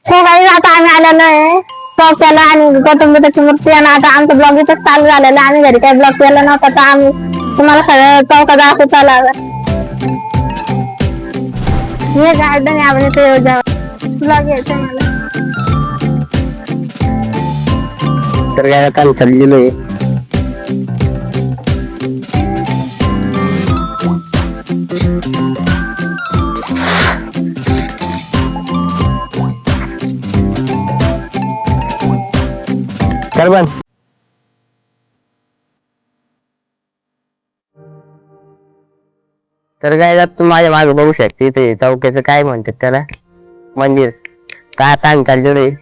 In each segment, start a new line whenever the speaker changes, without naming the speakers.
सकाळी आता आम्ही आलेलो आहे चौक्याला आणि गौतम बुद्धाची मूर्ती आणि आता आमचा ब्लॉग इथं चालू झालेला आम्ही घरी काही ब्लॉग केला नव्हता तर आम्ही तुम्हाला सगळं चौका दाखवू चालला हे गार्डन आहे आपण इथे ब्लॉग यायचं मला
तर काय आता चाललेलो आहे कर बन तर काय तू माझ्या मागे बघू शकते ते चौक्याचं काय म्हणतात त्याला मंदिर काय आता आम्ही चाललेलो आहे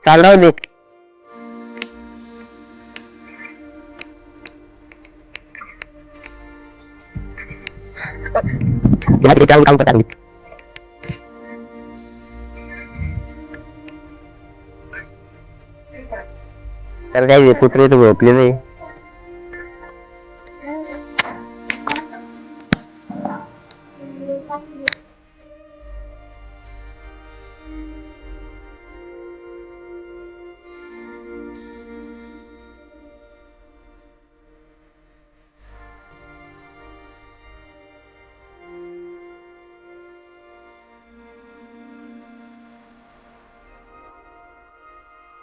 चाल राहू दे काम करता तर काय कुत्रे तर झोपले नाही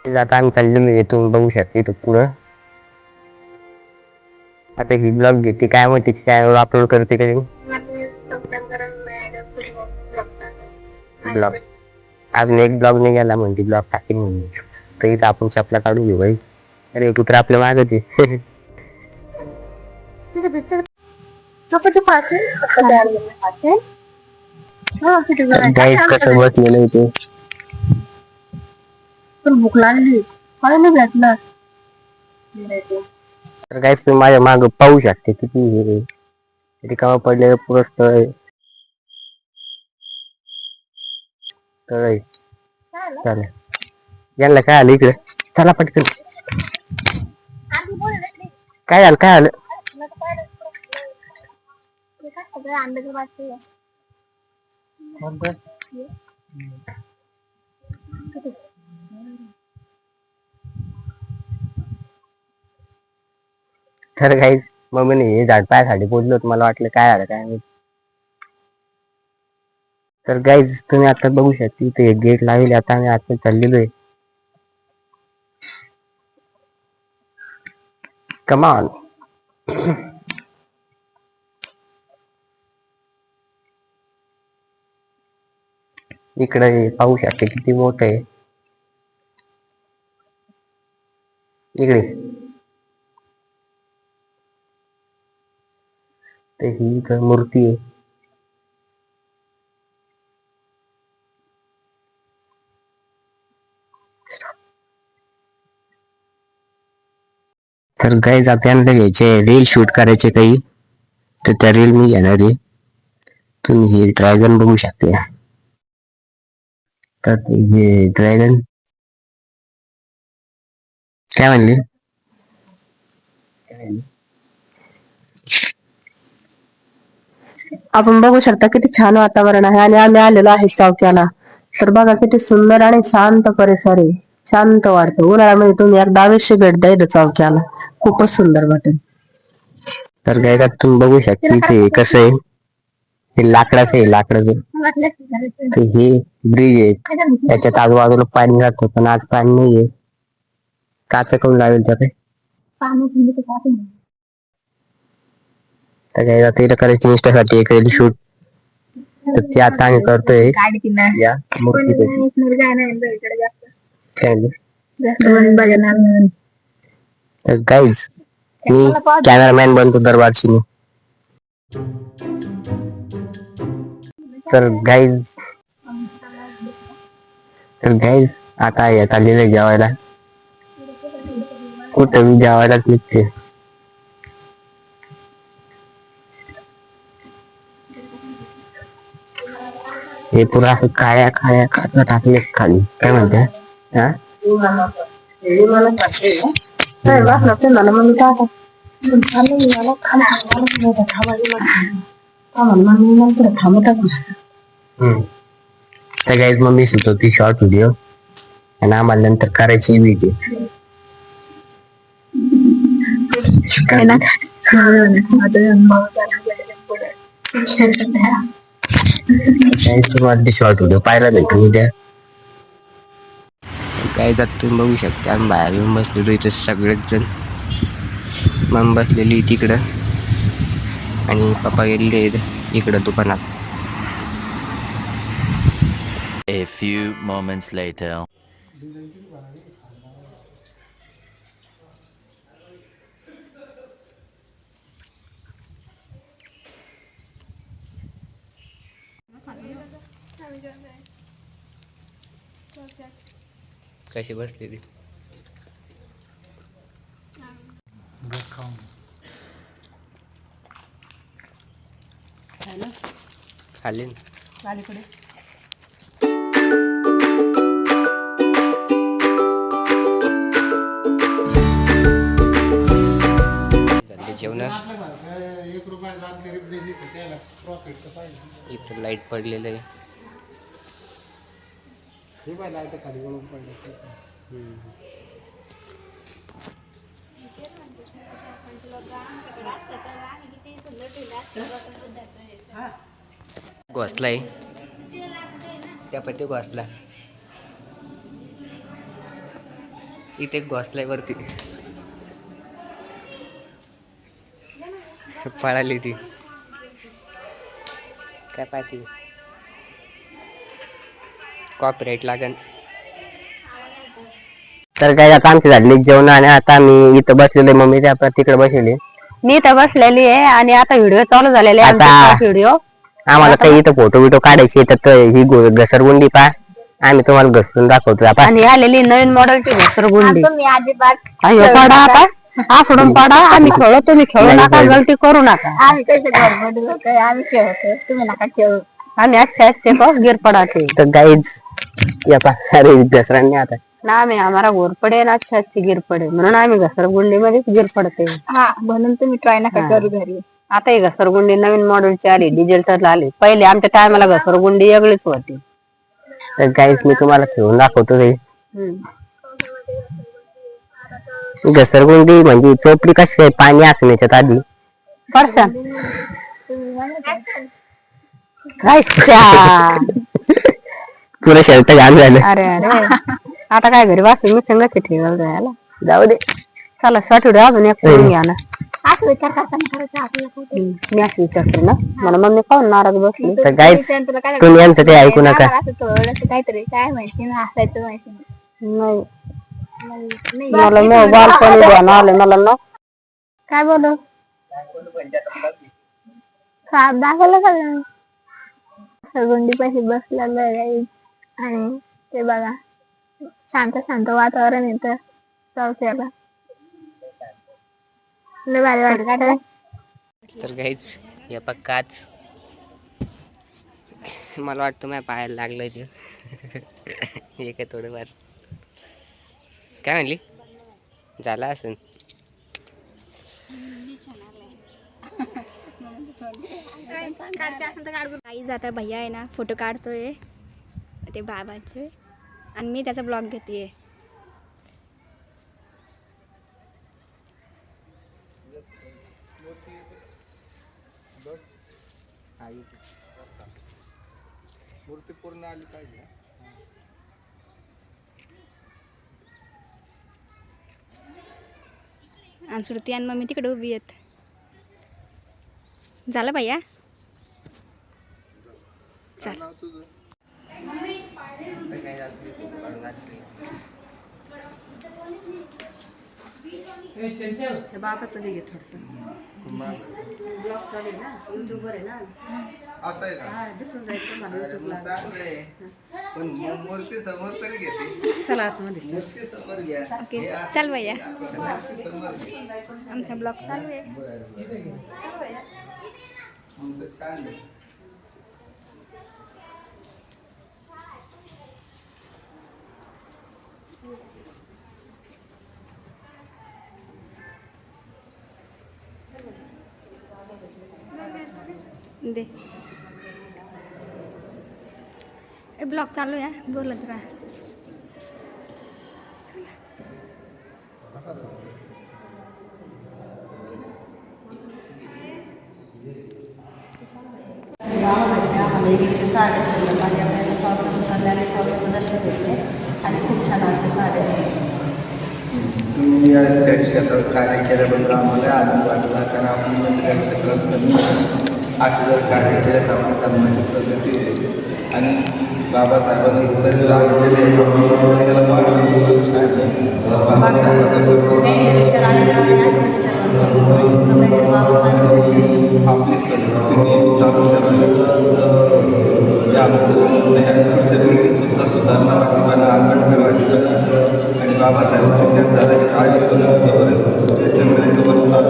आता आम्ही चाललेलो आहे तुम्ही बघू शकता इथं पुढं आता ही ब्लॉग घेते काय माहिती चॅनल अपलोड करते का ब्लॉग अजून एक ब्लॉग नाही गेला म्हणते ब्लॉग टाकेल म्हणून तर इथं आपण चपला काढून घेऊ बाई अरे कुत्रा आपल्या मागच आहे गाईस कसं बसलेलं इथे
भूक लागली काय नाही भेटणार
तर गाईस तुम्ही माझ्या माग पाहू शकते किती हे रिकामा पडलेलं पुरं स्थळ आहे चालेल यांना काय आलं इकडे चला पटकन काय झालं काय आलं तर काही मम्मीने हे झाड पायासाठी बोललो होतं मला वाटलं काय झालं काय नाही तर गाईज तुम्ही आता बघू शकता इथे गेट लावले आता आम्ही आता चाललेलो आहे कमान इकडे पाहू शकते किती मोठं आहे इकडे ते ही इकडे मूर्ती आहे तर गाईज आता यांना घ्यायचे रील शूट करायचे काही तर त्या रील मी घेणार आहे तुम्ही हे ड्रॅगन बघू शकते तर हे ड्रॅगन काय म्हणले
आपण बघू शकता किती छान वातावरण आहे आणि आम्ही आलेलो आहे चौक्याला तर बघा किती सुंदर आणि शांत परिसर आहे शांत वाटतं उन्हाळ्यामध्ये तुम्ही एकदा अवश्य भेट द्या इथं चौक्याला खूपच सुंदर वाटेल
तर काय तुम्ही बघू शकता इथे कसं आहे हे लाकडाचं आहे लाकडाचं तर हे ब्रिज आहे त्याच्यात आजूबाजूला पाणी जातं पण आज पाणी नाहीये काच करून लावेल त्यात तर काय आता इथं करायची इंस्टासाठी एक रील शूट तर ते आता आम्ही करतोय या मूर्ती तर गाईज मी कॅमेरामॅन बनतो दरबारची तर गाईज आता येत आलेलं जेवायला कुठं मी जेवायलाच निघते हे पुरा असं काळ्या काळ्या खात टाकले खाली काय म्हणते हा तर गाईज मग मी सुचवते शॉर्ट व्हिडिओ आणि आम्हाला नंतर करायची व्हिडिओ. तुम्हाला शॉर्ट व्हिडिओ पाहायला भेटून उद्या. काय जात तुम्ही बघू शकता, आम्ही बाहेर येऊन बसलेलो इथं सगळेच जण. मग बसलेली तिकडं आणि पप्पा गेलेले इकडं दुकानात.
A few moments later.
कशी बसलेली खाली जेवण. इथं लाईट पडलेलं आहे. घोसलाय त्या पत्ती घोसला इथे घोसलाय वरती पळाली ती काय पाहती कॉपीराइट लागन. तर काय आता आमची झाली जेवण आणि आता आम्ही इथं बसलेले, मम्मी त्या तिकडे बसलेली,
मी तर बसलेली आहे आणि आता व्हिडिओ चालू झालेले आहे
आता
आमचे व्हिडिओ.
आम्हाला काही इथं फोटो बिटो काढायचे तर ही घसरगुंडी पा आम्ही तुम्हाला घसरून दाखवतो आता.
आणि आलेली नवीन मॉडेलची घसरगुंडी. पाडा आता हा सोडून पाडा. आम्ही खेळलो, तुम्ही खेळू नका, गलती करू नका. आम्ही खेळतो, तुम्ही नका खेळू. आम्ही अच्छे अच्छे को गिर पडाते.
तर गाईज अरे घसरांनी आता
ना आम्ही आम्हाला घोर पडे ना अच्छे अच्छे गिर पडे म्हणून आम्ही घसरगुंडी मध्ये गिर पडते. म्हणून तुम्ही ट्राय नका करू घरी. आता ही घसरगुंडी नवीन मॉडेलची आली, डिजिटल आली. पहिले आमच्या टायमाला घसरगुंडी वेगळीच होती.
तर गाईज मी तुम्हाला खेळून दाखवतो. घसरगुंडी म्हणजे चोपडी कशी काय पाणी असेल याच्यात आधी
परशान
पुरं शर्ट घाण झालं.
अरे अरे आता काय घरी वाचून मी संगत ठेवायला जायला
जाऊ दे.
चला शॉर्ट व्हिडिओ अजून एक करून घ्या ना. मी असं विचारते ना मला मम्मी पाहून नाराज बसली.
तर गाईज तुम्ही यांचं ते ऐकू नका.
काहीतरी काय माहिती ना हसायचं माहिती नाही. मला मोबाईल पण ध्यान आले मला ना काय बोलू दाखवलं का सरगुंडी पाशी बसलेलं आहे आणि ते बघा शांत शांत वातावरण येतं चौक्याला. लय भारी वाटतं.
तर गाईज हे काच मला वाटतं माझ्या पायाला लागलंय ते हे काय थोडंफार काय म्हणली झाला असेल.
काही जाता भैया आहे ना फोटो काढतोय ते बाबाचे आणि मी त्याचा ब्लॉग घेते.
मूर्ती पूर्ण आली पाहिजे.
आणि श्रुती आणि मम्मी तिकडे उभी आहेत. झालं भैया चल.
बाबाचं घे थोडस ब्लॉग चालू आहे ना युट्यूबवर आहे ना
असं आहे का?
दिसून जाईल तुम्हाला युट्यूबला.
चांगलं आहे पण मूर्ती समोर तरी घेते.
चला आतमध्ये
मूर्ती समोर घ्या.
ओके चल भैया
मूर्ती समोर घ्या.
आमचा ब्लॉग चालू आहे.
मग तर छान आहे.
दे ब्लॉग चालू आहे बोलत राहा.
आणि खूप छान वाटतं साड्या.
तुम्ही या क्षेत्रात कार्य केल्याबद्दल आम्हाला आनंद वाटला, कारण आपण या क्षेत्रात असे जर कार्य केलं तर आपल्या धर्माची प्रगती होईल. आणि बाबासाहेबांनी इतर लागलेले त्याला छान
त्यांचे विचार आहेत आणि असेच विचार करतो.
आपली संस्कृती नेहमी चालू ठेवावी. या आमचं पुढच्या पिढी सुद्धा सुधारणावादी बना, आंबेडकरवादी बना आणि बाबासाहेबांची विचारधारा ही काय बरेच सूर्यचंद्र इथं पण चालू.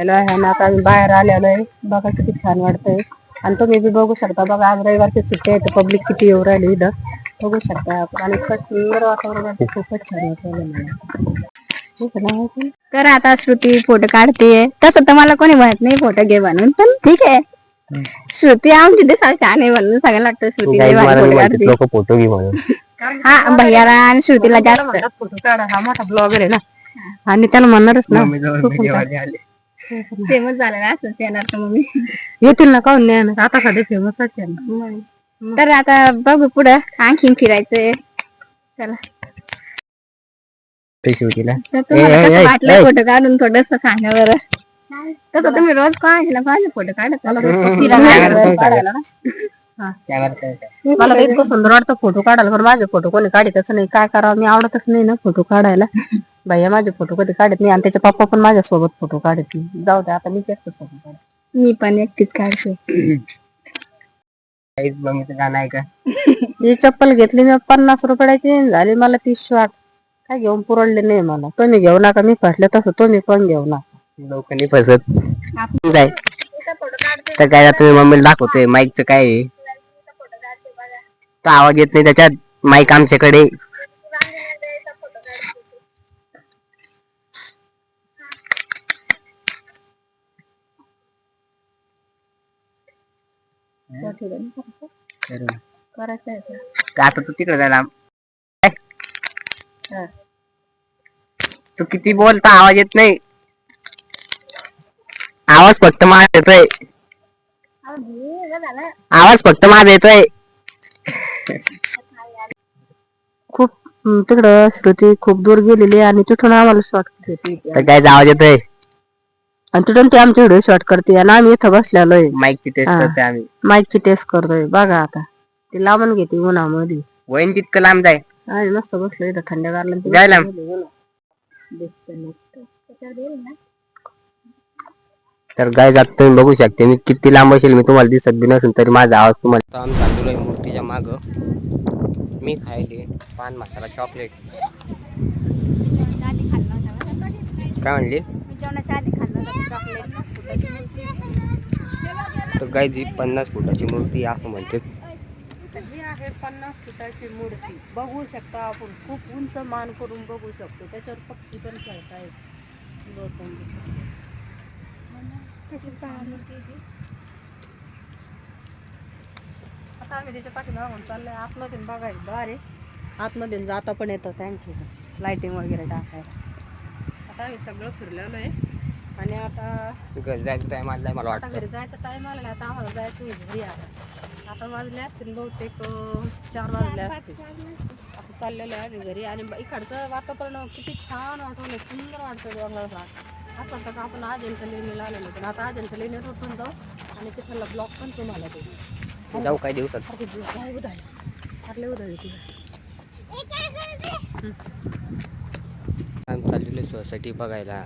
आहे ना, आता आम्ही बाहेर आलेलो आहे. बघा किती छान वाटतंय. आणि तुम्ही बी बघू शकता. बघा आज रविवारची सुट्टी आहे तर पब्लिक किती येऊ राहिली इथं बघू शकता आपण. आणि इतकं सुंदर वातावरण आहे, खूपच छान वाटलं मला.
तर आता श्रुती फोटो काढते. तसं तर मला कोणी म्हणत नाही फोटो घे म्हणून, पण ठीक आहे. श्रुती आमची दिसायला छान आहे म्हणून सगळ्यांना वाटतं श्रुती लई भारी फोटो काढते.
लोक फोटो घे म्हणून.
हा भैयाला आणि श्रुतीला जास्त
फोटो काढा. हा मोठा ब्लॉगर आहे ना, आणि त्याला म्हणणारच ना
फेमस झालं ना असं येणार तर मम्मी
येतील ना. काऊन नाही येणार? आता सध्या फेमसच आहे ना.
तर आता बघू पुढं आणखीन फिरायचंय. चला
शिवतीला
तर तुम्हाला कसं वाटलं फोटो काढून थोडस सांगा बरं. तसं तुम्ही रोज काढला पाहिजे फोटो काढत
मला तर इतकं सुंदर वाटतं फोटो काढायला. पण माझे फोटो कोणी काढतच नाही. काय करावं, मी आवडतच नाही ना फोटो काढायला. भैया माझे फोटो कधी काढत नाही आणि त्याचे पप्पा पण माझ्या सोबत फोटो काढत नाही. जाऊ दे आता, मी जास्त फोटो काढते.
मी पण एकटीच काढते.
मम्मीचं गाणं आहे का?
ही चप्पल घेतली मी 50 रुपयाची, झाली मला 30 शॉट. काय घेऊन पुरवले नाही मला. तुम्ही घेऊ नका, मी फसले तसं तुम्ही पण घेऊ नका.
लोकांनी फसत जाय. तर काय तुम्ही मम्मीला दाखवतोय माईकचं काय आहे. तो आवाज येत नाही त्याच्यात. माईक आमच्याकडे. आता तू तिकडे जायला. तू किती बोलता आवाज येत नाही. आवाज फक्त माझा येतोय. आवाज फक्त माझा येतोय.
खूप तिकडं श्रुती खूप दूर गेलेली आणि तिथून आम्हाला शॉर्ट करते.
तर काय आवाज येतोय.
आणि तिथून ते आमचे व्हिडिओ शॉर्ट करते आणि आम्ही इथं बसलेलो आहे.
माईकची टेस्ट करते आम्ही.
माईकची टेस्ट करतोय. बघा आता ते लांबून घेते उन्हामध्ये.
वहीन तितकं लांब जाय.
आणि मस्त बसलो इथं थंड गारला.
जायला तर गाय जात तुम्ही बघू शकते मी किती लांब असेल. मी तुम्हाला दिसत बी नसेल तरी माझा आवाज तुम्हाला. आम्ही चाललोय मूर्तीच्या माग. मी खायले पान मसाला चॉकलेट. काय म्हणली?
जेवणाच्या आधी खाल्लं चॉकलेट.
तर गाय जी 50 फुटाची मूर्ती असं म्हणते.
ही आहे 50 फुटाची मूर्ती. बघू शकता आपण. खूप उंच मान करून बघू शकतो. त्याच्यावर पक्षी पण खेळतायत. आता आम्ही त्याच्या पाठीमागून चाललोय. आतमध्ये बघायला दार आहे. आतमध्ये जाता पण येतं त्यांची लाइटिंग वगैरे टाकायला. आता आम्ही सगळं फिरलेलो आहे आणि आता
घरी जायचं टाइम आलाय मला
आता
वाटतं.
घरी जायचा टाइम आला ना. आता आम्हाला जायचं आहे घरी. आता वाजले असतील बहुतेक 4 वाजले असतील. आता चाललेलं आहे आम्ही घरी. आणि इकडचं वातावरण किती छान वाटवलं. सुंदर वाटतं डोंगराला. असं वाटतं का आपण अजिंठा लेणीला आलेलो. पण आता अजिंठा लेणीवर उठून जाऊ आणि तिथला ब्लॉक पण तुम्हाला देऊ.
जाऊ काही दिवसात. आम्ही चाललेलो सोसायटी बघायला.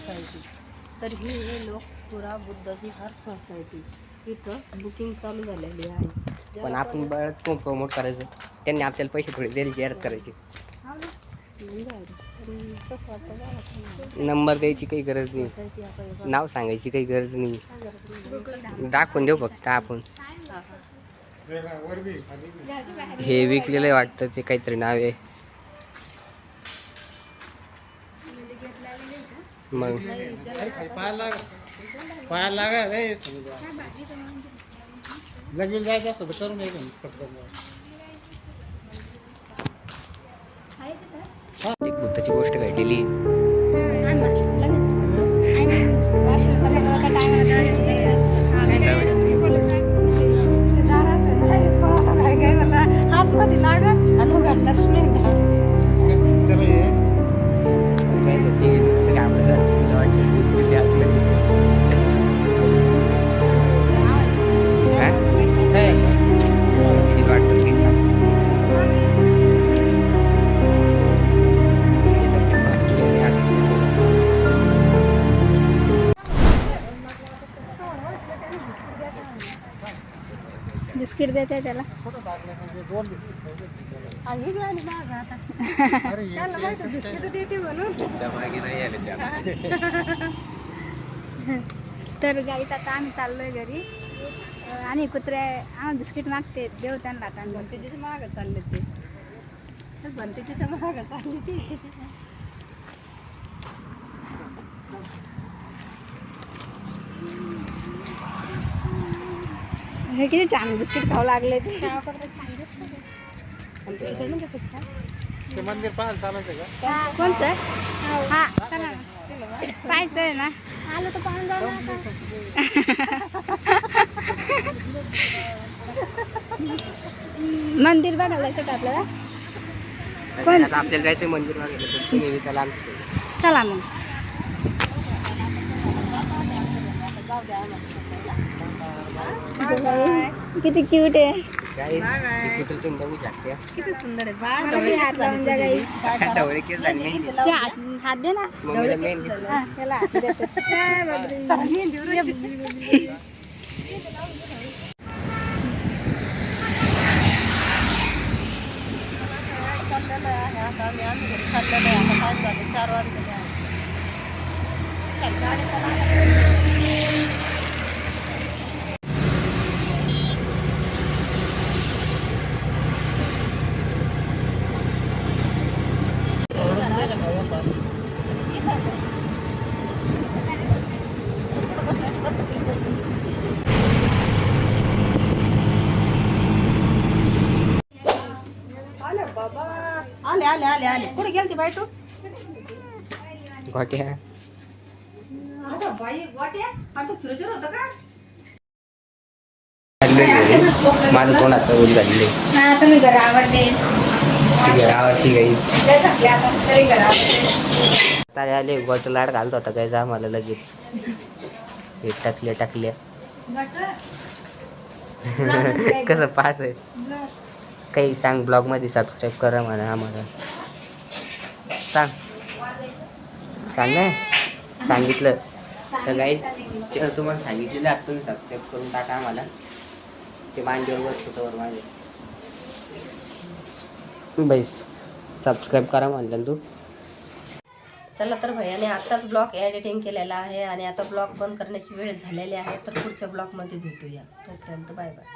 सोसायटी. तर ही आहे लोकपुरा बुद्ध विहार सोसायटी. इथं बुकिंग चालू झालेली आहे.
पण आपण बरंच प्रमोट करायचं, त्यांनी आपल्याला पैसे थोडे दिले जाहिरात करायची. नंबर द्यायची काही गरज नाही, नाव सांगायची काही गरज नाही, दाखवून देऊ फक्त आपण. हे विकलेलं आहे वाटतं, ते काहीतरी नाव आहे. मग
लगेच जायचं असतं तर करून घ्यायचं पटकन.
एक बुद्धाची गोष्ट घडलेली.
बिस्किट देते त्याला. तर गाईच आता आम्ही चाललोय घरी आणि कुत्रे आम्हाला बिस्किट मागते, देव त्यांना आता.
भंतेजीच्या मागं चालले ते, भंतेजीच्या मागं चालली ती.
हे किती छान बिस्किट खाऊ लागले ते.
ते मंदिर पाहायला चालायचं का?
कोणचं? हा चला ना, पाहायचं आहे ना. आलो तर पाहून जाऊ ना. मंदिर बघायला जायचं का आपल्याला? कोण?
आपल्याला जायचं मंदिर बघायला, तुम्ही चला आमच्या.
चला मग. किती क्यूट आहे.
तुम्ही बघू शकता,
किती सुंदर आहे.
हात लावून द्या गाई.
ढवळे केस झाले नाही.
ते हात दे ना.
मम्मीला मेहंदी.
हा, त्याला हात देते. काय बापरे.
आले आले आले आले. कुठे गेलती बाई तू?
गोट्या
आता बाई गोट्या आता फिरत होतं का?
माझं तोंडाचं ऊन झालेलं आहे.
हा तुम्ही घर आवडते.
आवडती गाई.
तरी घर आवडते.
तारे आले गोट लाड घालत होता गायचा आम्हाला लगेच. हे टाकल्या कसं पाहतंय. काही सांग, ब्लॉग मध्ये सबस्क्राईब करा म्हणा आम्हाला. सांग ना, सांगितलं तर गाईज. तुम्हाला सांगितलेलं आता तुम्ही सबस्क्राईब करून टाका आम्हाला. ते मांडीवर बसतो तर माझे बाईस सबस्क्राईब करा म्हणलं तू.
चला तर भैयाने आत्ताच ब्लॉग एडिटिंग केलेला आहे आणि आता ब्लॉग बंद करण्याची वेळ झालेली आहे. तर पुढच्या ब्लॉगमध्ये भेटूया. तोपर्यंत बाय बाय.